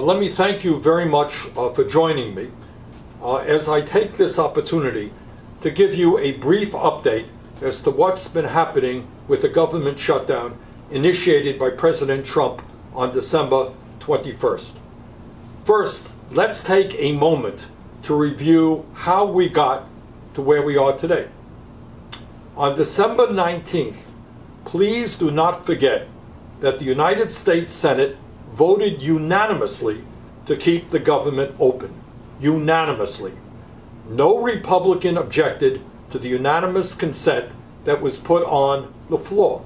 Let me thank you very much for joining me as I take this opportunity to give you a brief update as to what's been happening with the government shutdown initiated by President Trump on December 21st. First, let's take a moment to review how we got to where we are today. On December 19th, please do not forget that the United States Senate voted unanimously to keep the government open. Unanimously. No Republican objected to the unanimous consent that was put on the floor.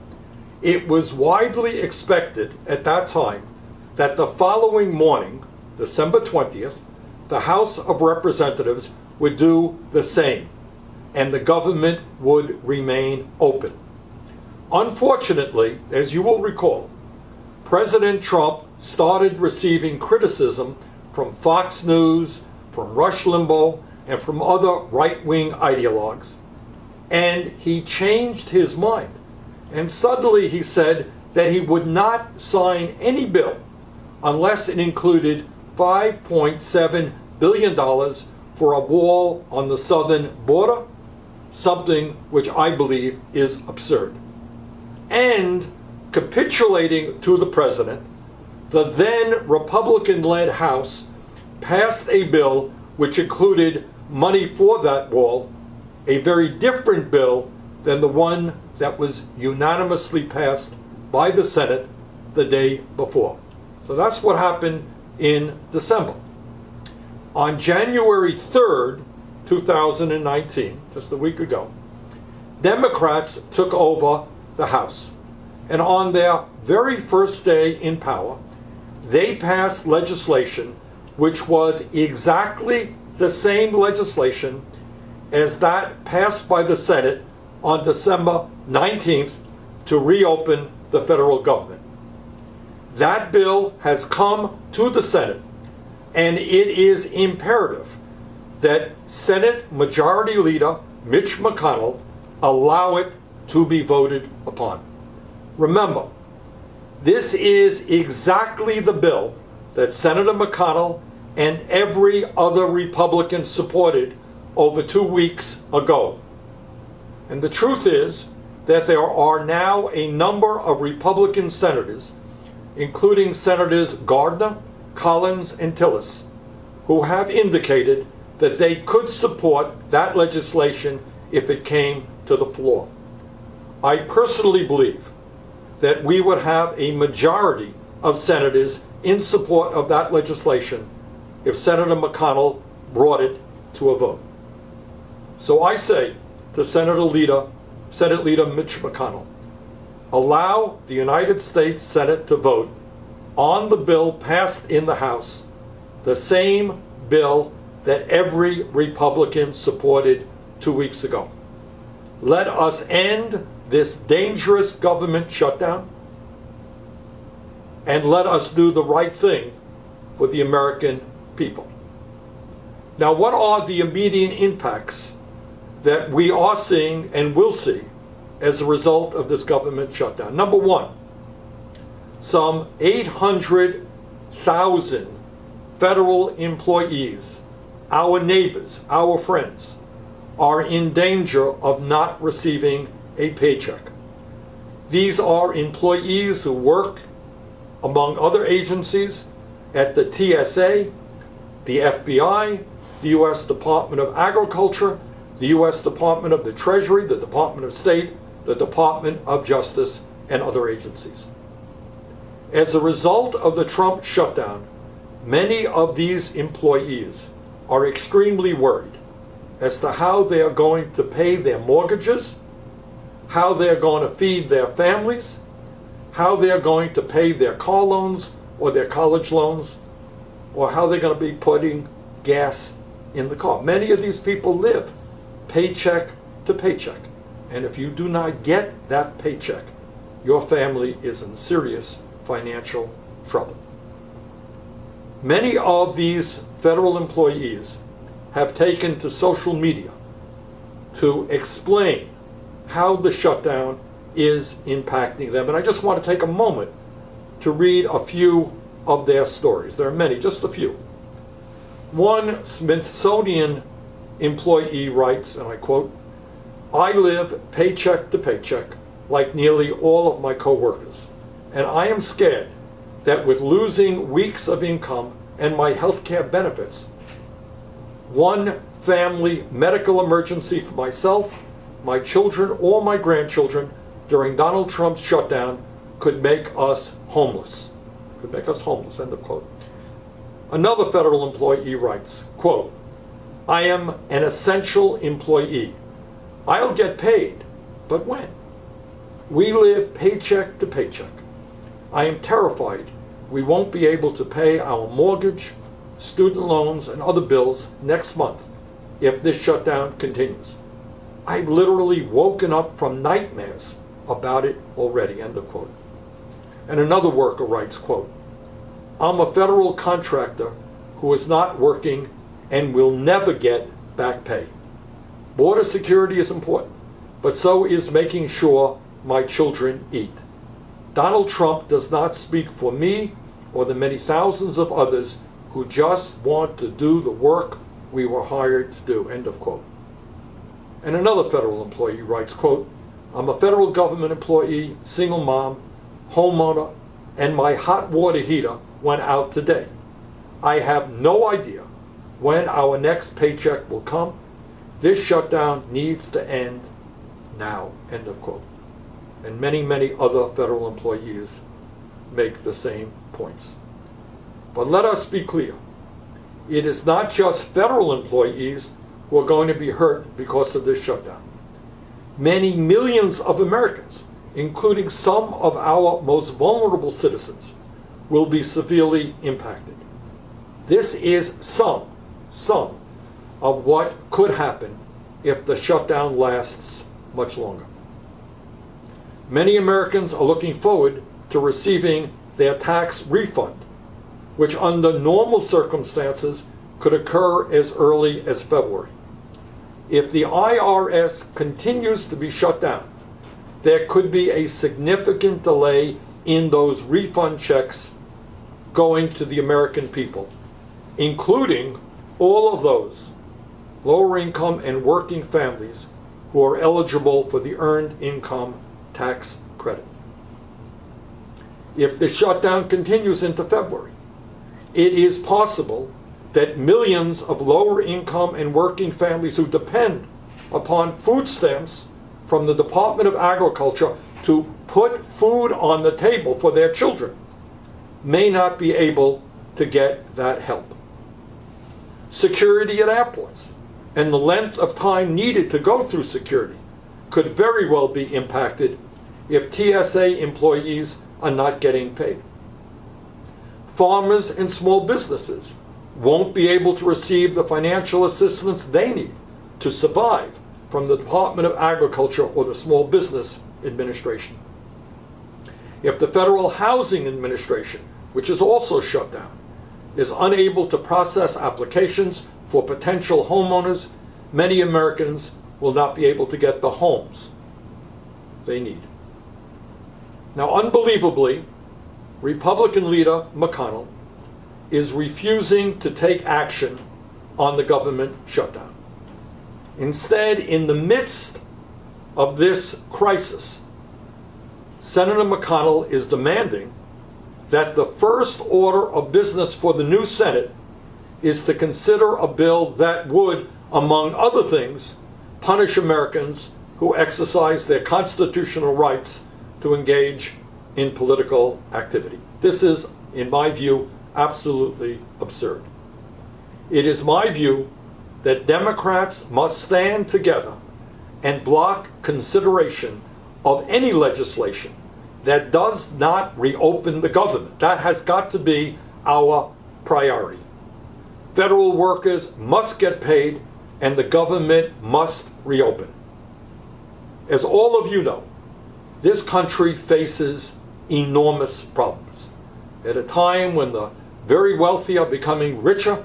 It was widely expected at that time that the following morning, December 20th, the House of Representatives would do the same, and the government would remain open. Unfortunately, as you will recall, President Trump started receiving criticism from Fox News, from Rush Limbaugh, and from other right-wing ideologues. And he changed his mind. And suddenly he said that he would not sign any bill unless it included $5.7 billion for a wall on the southern border, something which I believe is absurd. And capitulating to the president, the then Republican-led House passed a bill which included money for that wall, a very different bill than the one that was unanimously passed by the Senate the day before. So that's what happened in December. On January 3rd, 2019, just a week ago, Democrats took over the House. And on their very first day in power, they passed legislation which was exactly the same legislation as that passed by the Senate on December 19th to reopen the federal government. That bill has come to the Senate, and it is imperative that Senate Majority Leader Mitch McConnell allow it to be voted upon. Remember, this is exactly the bill that Senator McConnell and every other Republican supported over 2 weeks ago. And the truth is that there are now a number of Republican senators, including Senators Gardner, Collins, and Tillis, who have indicated that they could support that legislation if it came to the floor. I personally believe that we would have a majority of senators in support of that legislation if Senator McConnell brought it to a vote. So I say to Senate Leader Mitch McConnell, allow the United States Senate to vote on the bill passed in the House, the same bill that every Republican supported 2 weeks ago. Let us end this dangerous government shutdown, and let us do the right thing for the American people. Now, what are the immediate impacts that we are seeing and will see as a result of this government shutdown? Number one, some 800,000 federal employees, our neighbors, our friends, are in danger of not receiving a paycheck. These are employees who work, among other agencies, at the TSA, the FBI, the U.S. Department of Agriculture, the U.S. Department of the Treasury, the Department of State, the Department of Justice, and other agencies. As a result of the Trump shutdown, many of these employees are extremely worried as to how they are going to pay their mortgages, how they're going to feed their families, how they're going to pay their car loans or their college loans, or how they're going to be putting gas in the car. Many of these people live paycheck to paycheck. And if you do not get that paycheck, your family is in serious financial trouble. Many of these federal employees have taken to social media to explain how the shutdown is impacting them. And I just want to take a moment to read a few of their stories. There are many, just a few. One Smithsonian employee writes, and I quote, "I live paycheck to paycheck like nearly all of my co-workers, and I am scared that with losing weeks of income and my health care benefits, one family medical emergency for myself, my children, or my grandchildren during Donald Trump's shutdown could make us homeless." Could make us homeless, end of quote. Another federal employee writes, quote, "I am an essential employee. I'll get paid, but when? We live paycheck to paycheck. I am terrified we won't be able to pay our mortgage, student loans, and other bills next month if this shutdown continues. I've literally woken up from nightmares about it already," end of quote. And another worker writes, quote, "I'm a federal contractor who is not working and will never get back pay. Border security is important, but so is making sure my children eat. Donald Trump does not speak for me or the many thousands of others who just want to do the work we were hired to do," end of quote. And another federal employee writes, quote, "I'm a federal government employee, single mom, homeowner, and my hot water heater went out today. I have no idea when our next paycheck will come. This shutdown needs to end now," end of quote. And many, many other federal employees make the same points. But let us be clear. It is not just federal employees who are going to be hurt because of this shutdown. Many millions of Americans, including some of our most vulnerable citizens, will be severely impacted. This is some of what could happen if the shutdown lasts much longer. Many Americans are looking forward to receiving their tax refund, which under normal circumstances could occur as early as February. If the IRS continues to be shut down, there could be a significant delay in those refund checks going to the American people, including all of those lower income and working families who are eligible for the Earned Income Tax Credit. If the shutdown continues into February, it is possible that millions of lower income and working families who depend upon food stamps from the Department of Agriculture to put food on the table for their children may not be able to get that help. Security at airports and the length of time needed to go through security could very well be impacted if TSA employees are not getting paid. Farmers and small businesses won't be able to receive the financial assistance they need to survive from the Department of Agriculture or the Small Business Administration. If the Federal Housing Administration, which is also shut down, is unable to process applications for potential homeowners, many Americans will not be able to get the homes they need. Now, unbelievably, Republican leader McConnell is refusing to take action on the government shutdown. Instead, in the midst of this crisis, Senator McConnell is demanding that the first order of business for the new Senate is to consider a bill that would, among other things, punish Americans who exercise their constitutional rights to engage in political activity. This is, in my view, absolutely absurd. It is my view that Democrats must stand together and block consideration of any legislation that does not reopen the government. That has got to be our priority. Federal workers must get paid and the government must reopen. As all of you know, this country faces enormous problems. At a time when the very wealthy are becoming richer,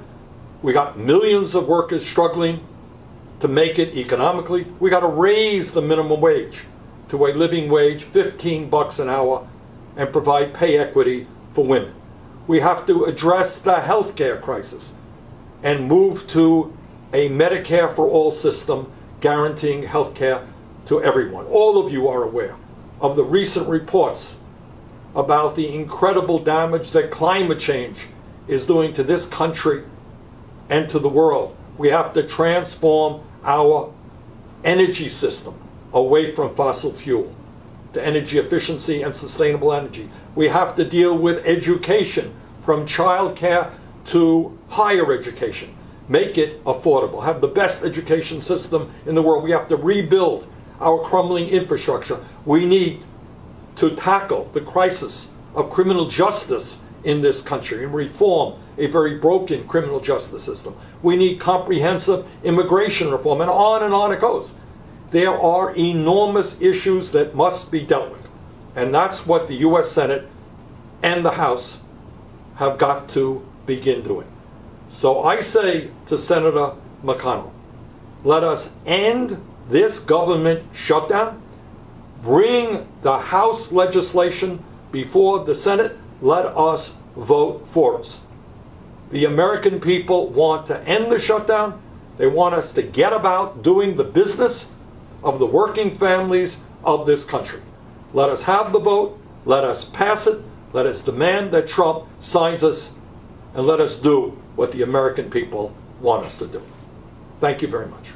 we got millions of workers struggling to make it economically. We got to raise the minimum wage to a living wage, $15 an hour, and provide pay equity for women. We have to address the healthcare crisis and move to a Medicare for all system guaranteeing healthcare to everyone. All of you are aware of the recent reports about the incredible damage that climate change is doing to this country and to the world. We have to transform our energy system away from fossil fuel to energy efficiency and sustainable energy. We have to deal with education, from childcare to higher education. Make it affordable. Have the best education system in the world. We have to rebuild our crumbling infrastructure. We need to tackle the crisis of criminal justice in this country and reform a very broken criminal justice system. We need comprehensive immigration reform, and on it goes. There are enormous issues that must be dealt with, and that's what the U.S. Senate and the House have got to begin doing. So I say to Senator McConnell, let us end this government shutdown, bring the House legislation before the Senate, let us vote for us. The American people want to end the shutdown. They want us to get about doing the business of the working families of this country. Let us have the vote, let us pass it, let us demand that Trump signs us, and let us do what the American people want us to do. Thank you very much.